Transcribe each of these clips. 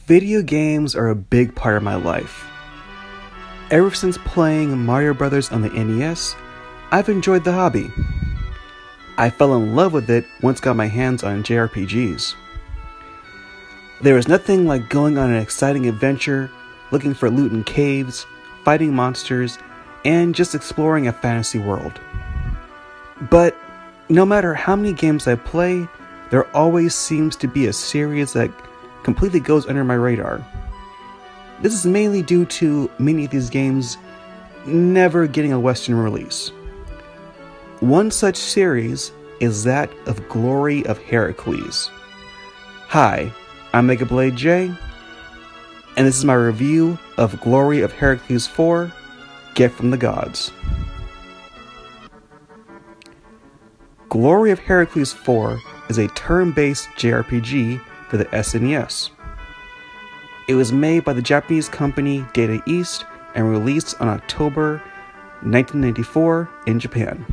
Video games are a big part of my life. Ever since playing Mario Brothers on the NES, I've enjoyed the hobby. I fell in love with it once got my hands on JRPGs. There is nothing like going on an exciting adventure, looking for loot in caves, fighting monsters, and just exploring a fantasy world. But no matter how many games I play, there always seems to be a series that completely goes under my radar. This is mainly due to many of these games never getting a Western release. One such series is that of Glory of Heracles. Hi, I'm Megablade J, and this is my review of Glory of Heracles 4, Gift from the Gods. Glory of Heracles 4 is a turn-based JRPG for the SNES. It was made by the Japanese company Data East and released on October 1994 in Japan.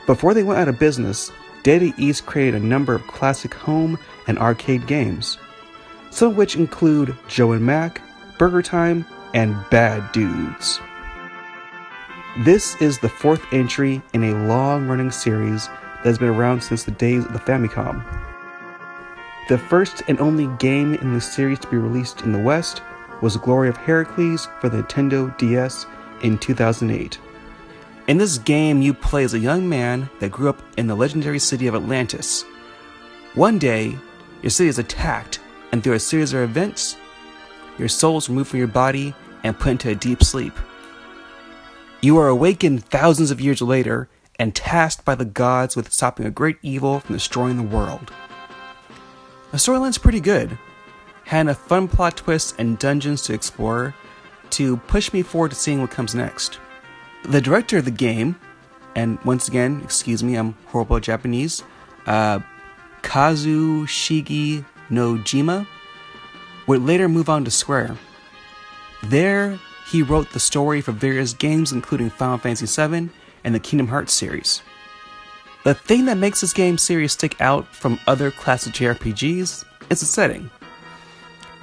Before they went out of business, Data East created a number of classic home and arcade games, some of which include Joe and Mac, Burger Time, and Bad Dudes. This is the fourth entry in a long-running series that has been around since the days of the Famicom. The first and only game in the series to be released in the West was Glory of Heracles for the Nintendo DS in 2008. In this game, you play as a young man that grew up in the legendary city of Atlantis. One day, your city is attacked, and through a series of events, your soul is removed from your body and put into a deep sleep. You are awakened thousands of years later and tasked by the gods with stopping a great evil from destroying the world. The storyline's pretty good, had enough fun plot twists and dungeons to explore to push me forward to seeing what comes next. The director of the game, and once again, excuse me, I'm horrible at Japanese, Kazushige Nojima, would later move on to Square. There, he wrote the story for various games including Final Fantasy VII and the Kingdom Hearts series. The thing that makes this game series stick out from other classic JRPGs is the setting.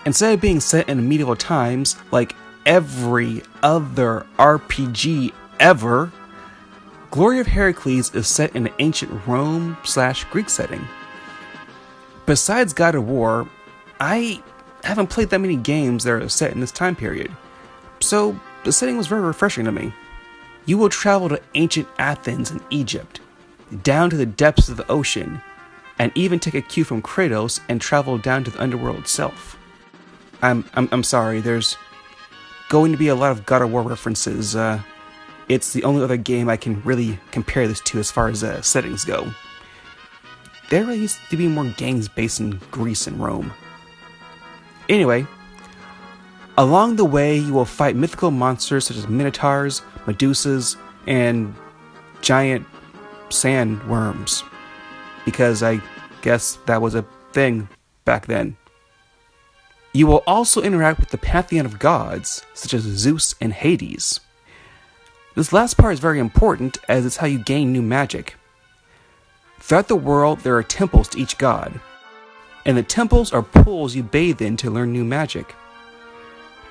Instead of being set in medieval times like every other RPG ever, Glory of Heracles is set in an ancient Rome/Greek setting. Besides God of War, I haven't played that many games that are set in this time period, so the setting was very refreshing to me. You will travel to ancient Athens and Egypt, down to the depths of the ocean, and even take a cue from Kratos and travel down to the underworld itself. I'm sorry, there's going to be a lot of God of War references. It's the only other game I can really compare this to as far as settings go. There really used to be more games based in Greece and Rome. Anyway, along the way you will fight mythical monsters such as minotaurs, medusas, and giant sandworms, because I guess that was a thing back then. You will also interact with the pantheon of gods, such as Zeus and Hades. This last part is very important, as it's how you gain new magic. Throughout the world, there are temples to each god, and the temples are pools you bathe in to learn new magic.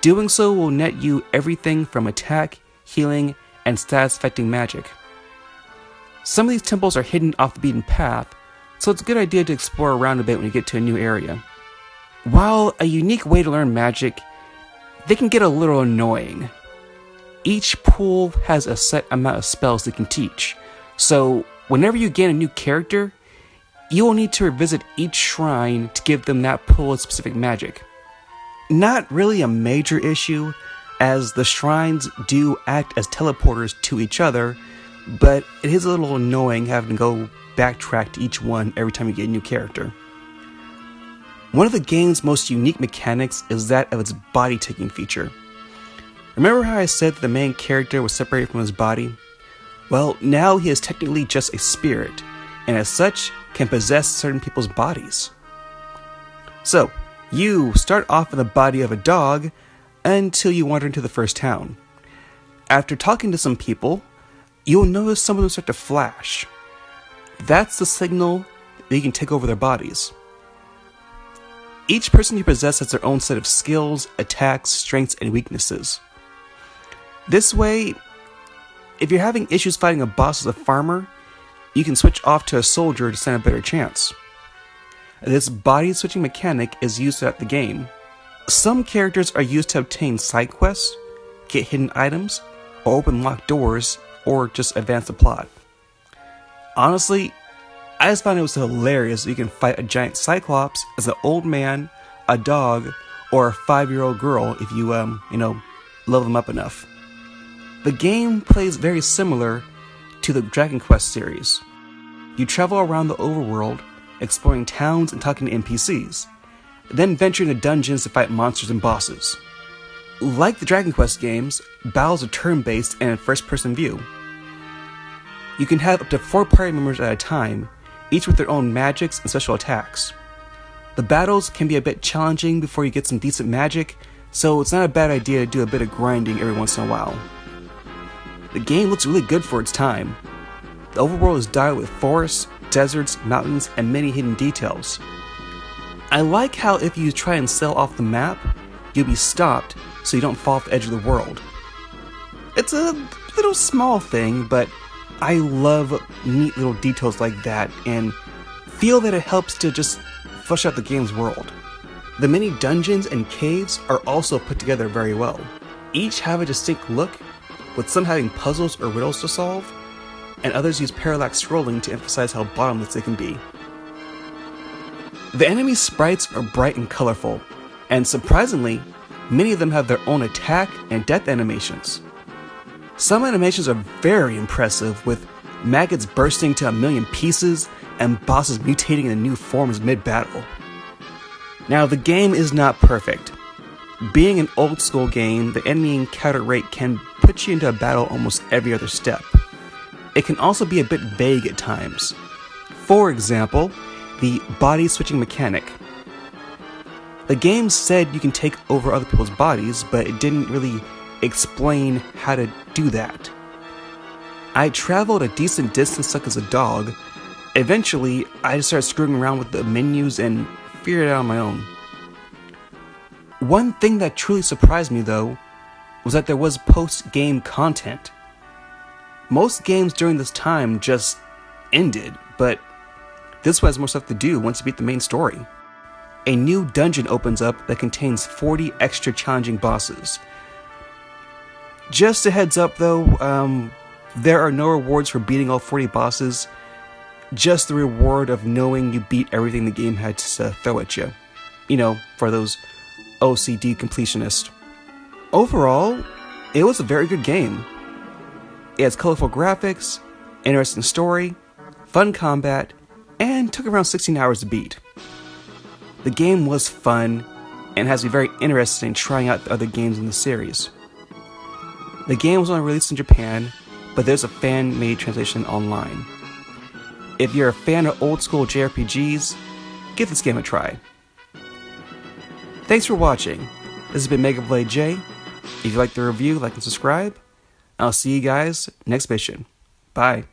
Doing so will net you everything from attack, healing, and status-affecting magic. Some of these temples are hidden off the beaten path, so it's a good idea to explore around a bit when you get to a new area. While a unique way to learn magic, they can get a little annoying. Each pool has a set amount of spells they can teach, so whenever you gain a new character, you will need to revisit each shrine to give them that pool of specific magic. Not really a major issue, as the shrines do act as teleporters to each other, but it is a little annoying having to go backtrack to each one every time you get a new character. One of the game's most unique mechanics is that of its body-taking feature. Remember how I said that the main character was separated from his body? Well, now he is technically just a spirit, and as such, can possess certain people's bodies. So, you start off in the body of a dog until you wander into the first town. After talking to some people, you'll notice some of them start to flash. That's the signal that you can take over their bodies. Each person you possess has their own set of skills, attacks, strengths, and weaknesses. This way, if you're having issues fighting a boss as a farmer, you can switch off to a soldier to stand a better chance. This body switching mechanic is used throughout the game. Some characters are used to obtain side quests, get hidden items, or open locked doors, or just advance the plot. Honestly, I just found it was hilarious that you can fight a giant cyclops as an old man, a dog, or a 5-year-old girl if you, level them up enough. The game plays very similar to the Dragon Quest series. You travel around the overworld, exploring towns and talking to NPCs, then venture into dungeons to fight monsters and bosses. Like the Dragon Quest games, battles are turn-based and in first-person view. You can have up to 4 party members at a time, each with their own magics and special attacks. The battles can be a bit challenging before you get some decent magic, so it's not a bad idea to do a bit of grinding every once in a while. The game looks really good for its time. The overworld is dotted with forests, deserts, mountains, and many hidden details. I like how if you try and sail off the map, you'll be stopped so you don't fall off the edge of the world. It's a little small thing, but I love neat little details like that and feel that it helps to just flesh out the game's world. The many dungeons and caves are also put together very well. Each have a distinct look, with some having puzzles or riddles to solve, and others use parallax scrolling to emphasize how bottomless they can be. The enemy sprites are bright and colorful, and surprisingly, many of them have their own attack and death animations. Some animations are very impressive, with maggots bursting to a million pieces and bosses mutating into new forms mid-battle. Now, the game is not perfect. Being an old school game, the enemy encounter rate can put you into a battle almost every other step. It can also be a bit vague at times. For example, the body switching mechanic. The game said you can take over other people's bodies, but it didn't really explain how to do that. I traveled a decent distance stuck as a dog. Eventually, I just started screwing around with the menus and figured it out on my own. One thing that truly surprised me, though, was that there was post-game content. Most games during this time just ended, but this one has more stuff to do once you beat the main story. A new dungeon opens up that contains 40 extra challenging bosses. Just a heads up though, there are no rewards for beating all 40 bosses, just the reward of knowing you beat everything the game had to throw at you. You know, for those OCD completionists. Overall, it was a very good game. It has colorful graphics, interesting story, fun combat, and took around 16 hours to beat. The game was fun and has me very interested in trying out the other games in the series. The game was only released in Japan, but there's a fan-made translation online. If you're a fan of old school JRPGs, give this game a try. Thanks for watching. This has been Megablade J. If you liked the review, like and subscribe. I'll see you guys next mission. Bye.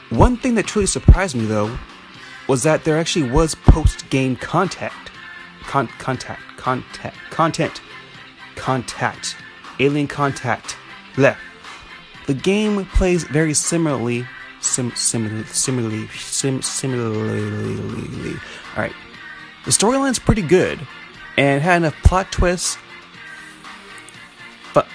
One thing that truly surprised me, though, was that there actually was post-game content. Alien contact. Blech. The game plays very similarly. Similarly. Alright. The storyline's pretty good, and had enough plot twists. But